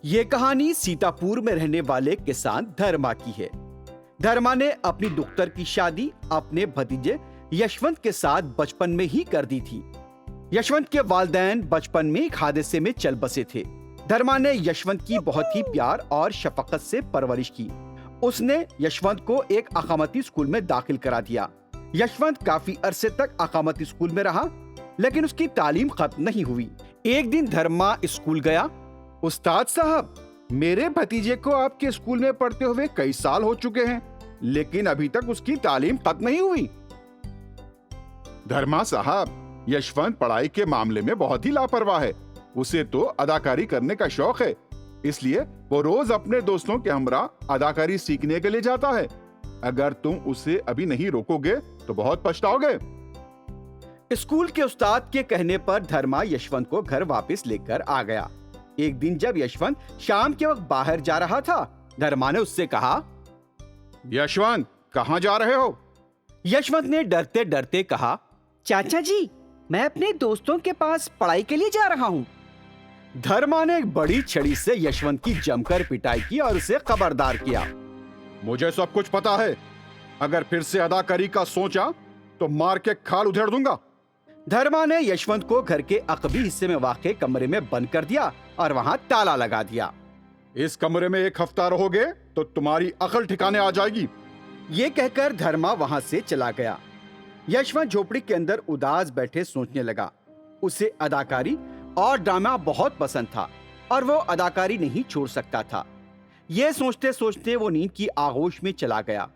ये कहानी सीतापुर में रहने वाले किसान धर्मा की है। धर्मा ने अपनी दुख्तर की शादी अपने भतीजे यशवंत के साथ बचपन में ही कर दी थी। यशवंत के वालिदैन बचपन में एक हादसे में चल बसे थे। धर्मा ने यशवंत की बहुत ही प्यार और शफकत से परवरिश की। उसने यशवंत को एक अकामती स्कूल में दाखिल करा दिया। यशवंत काफी अरसे तक अकामती स्कूल में रहा, लेकिन उसकी तालीम खत्म नहीं हुई। एक दिन धर्मा स्कूल गया। उस्ताद साहब, मेरे भतीजे को आपके स्कूल में पढ़ते हुए कई साल हो चुके हैं, लेकिन अभी तक उसकी तालीम खत्म नहीं हुई। धर्मा साहब, यशवंत पढ़ाई के मामले में बहुत ही लापरवाह है। उसे तो अदाकारी करने का शौक है, इसलिए वो रोज अपने दोस्तों के हमरा अदाकारी सीखने के लिए जाता है। अगर तुम उसे अभी नहीं रोकोगे तो बहुत पछताओगे। स्कूल के उस्ताद के कहने पर धर्मा यशवंत को घर वापस लेकर आ गया। एक दिन जब यशवंत शाम के वक्त बाहर जा रहा था, धर्मा ने उससे कहा, यशवंत, कहाँ जा रहे हो? यशवंत ने डरते डरते कहा, चाचा जी, मैं अपने दोस्तों के पास पढ़ाई के लिए जा रहा हूँ। धर्मा ने एक बड़ी छड़ी से यशवंत की जमकर पिटाई की और उसे खबरदार किया। मुझे सब कुछ पता है। अगर फिर से अदाकारी का सोचा तो मार के खाल उधेड़ दूंगा। धर्मा ने यशवंत को घर के अकबी हिस्से में वाक़े कमरे में बंद कर दिया और वहां ताला लगा दिया। इस कमरे में 1 हफ्ता रहोगे तो तुम्हारी अकल ठिकाने आ जाएगी। ये कहकर धर्मा वहां से चला गया। यशवंत झोपड़ी के अंदर उदास बैठे सोचने लगा। उसे अदाकारी और ड्रामा बहुत पसंद था और वो अदाकारी नहीं छोड़ सकता था। ये सोचते सोचते वो नींद की आगोश में चला गया।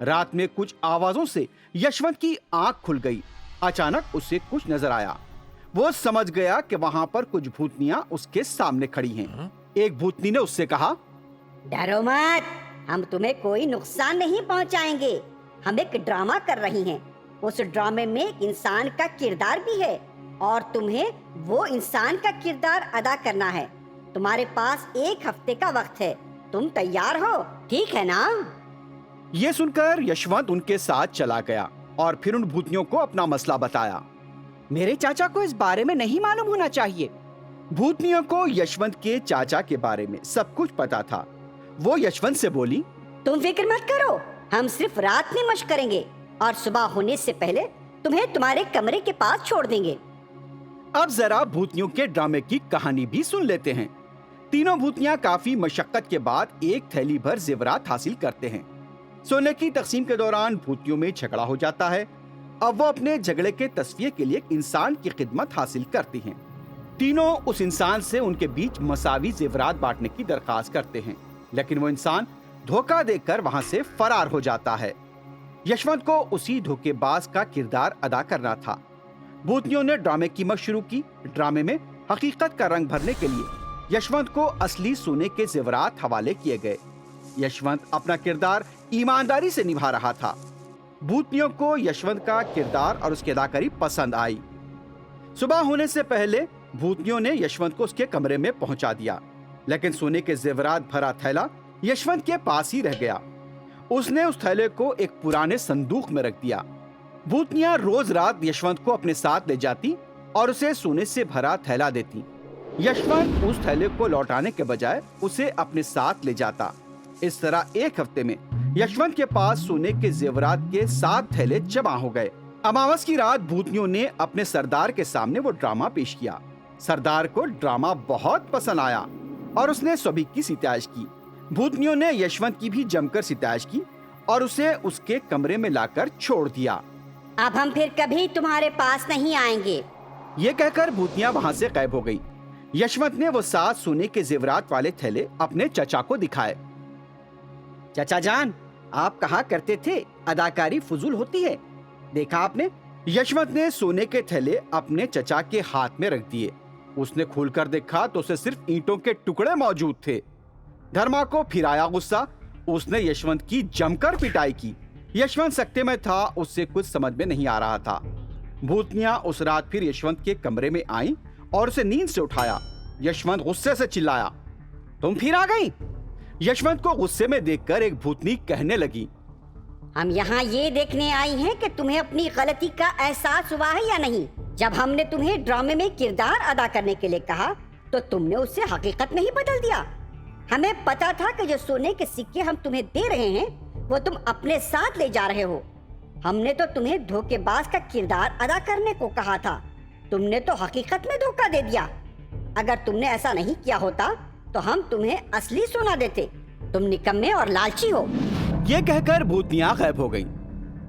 रात में कुछ आवाजों से यशवंत की आंख खुल गई। अचानक उसे कुछ नजर आया। वो समझ गया कि वहां पर कुछ भूतनियां उसके सामने खड़ी हैं। एक भूतनी ने उससे कहा, डरो मत, हम तुम्हें कोई नुकसान नहीं पहुंचाएंगे। हम एक ड्रामा कर रही हैं। उस ड्रामे में एक इंसान का किरदार भी है और तुम्हें वो इंसान का किरदार अदा करना है। तुम्हारे पास 1 हफ्ते का वक्त है। तुम तैयार हो, ठीक है ना? यह सुनकर यशवंत उनके साथ चला गया और फिर उन भूतनियों को अपना मसला बताया। मेरे चाचा को इस बारे में नहीं मालूम होना चाहिए। भूतनियों को यशवंत के चाचा के बारे में सब कुछ पता था। वो यशवंत से बोली, तुम फिक्र मत करो, हम सिर्फ रात में मशक करेंगे और सुबह होने से पहले तुम्हें तुम्हारे कमरे के पास छोड़ देंगे। अब जरा भूतनियों के ड्रामे की कहानी भी सुन लेते हैं। तीनों भूतनियां काफी मशक्कत के बाद एक थैली भर जेवरात हासिल करते हैं। सोने की तकसीम के दौरान भूतनियों में झगड़ा हो जाता है। अब वो अपने झगड़े के तस्फिये के लिए इंसान की खिदमत हासिल करती हैं। तीनों उस इंसान से उनके बीच मसावी जेवरात बांटने की दरखास्त करते हैं, लेकिन वो इंसान धोखा देकर वहां से फरार हो जाता है। यशवंत को उसी धोखेबाज का किरदार अदा करना था। भूतनियों ने ड्रामे की मशक शुरू की। ड्रामे में हकीकत का रंग भरने के लिए यशवंत को असली सोने के जेवरात हवाले किए गए। यशवंत अपना किरदार ईमानदारी से निभा रहा था। भूतनियों को यशवंत का किरदार और उसकी अदाकारी पसंद आई। सुबह होने से पहले भूतनियों ने यशवंत को उसके कमरे में पहुंचा दिया, लेकिन सोने के जेवरात भरा थैला यशवंत के पास ही रह गया। उसने उस थैले को एक पुराने संदूक में रख दिया। भूतनियां रोज रात यशवंत को अपने साथ ले जाती और उसे सोने से भरा थैला देती। यशवंत उस थैले को लौटाने के बजाय उसे अपने साथ ले जाता। इस तरह 1 हफ्ते में यशवंत के पास सोने के जेवरात के 7 थैले जमा हो गए। अमावस की रात भूतनियों ने अपने सरदार के सामने वो ड्रामा पेश किया। सरदार को ड्रामा बहुत पसंद आया और उसने सभी की सिताइश की। भूतनियों ने यशवंत की भी जमकर सिताइश की और उसे उसके कमरे में लाकर छोड़ दिया। अब हम फिर कभी तुम्हारे पास नहीं आएंगे। ये कहकर भूतनियां वहां से गायब हो गई। यशवंत ने वो 7 सोने के जेवरात वाले थैले अपने चचा को दिखाए। चाचा जान, आप कहा करते थे अदाकारी फजूल होती है, देखा आपने? यशवंत ने सोने के थैले अपने चचा के हाथ में रख दिए। उसने खोलकर देखा तो उसे सिर्फ ईंटों के टुकड़े मौजूद थे। धर्मा को फिर आया गुस्सा। उसने यशवंत की जमकर पिटाई की। यशवंत सकते में था, उससे कुछ समझ में नहीं आ रहा था। भूतनियां उस रात फिर यशवंत के कमरे में आईं और उसे नींद से उठाया। यशवंत गुस्से से चिल्लाया, तुम फिर आ गई? यशवंत को गुस्से में देखकर एक भूतनी कहने लगी, हम यहाँ ये देखने आई हैं कि तुम्हें अपनी गलती का एहसास हुआ है या नहीं। जब हमने तुम्हें ड्रामे में किरदार अदा करने के लिए कहा तो तुमने उससे हकीकत नहीं बदल दिया। हमें पता था कि जो सोने के सिक्के हम तुम्हें दे रहे हैं वो तुम अपने साथ ले जा रहे हो। हमने तो तुम्हें धोखेबाज का किरदार अदा करने को कहा था, तुमने तो हकीकत में धोखा दे दिया। अगर तुमने ऐसा नहीं किया होता तो हम तुम्हें असली सोना देते। तुम निकम्मे और लालची हो। ये कहकर भूतनियां गायब हो गईं।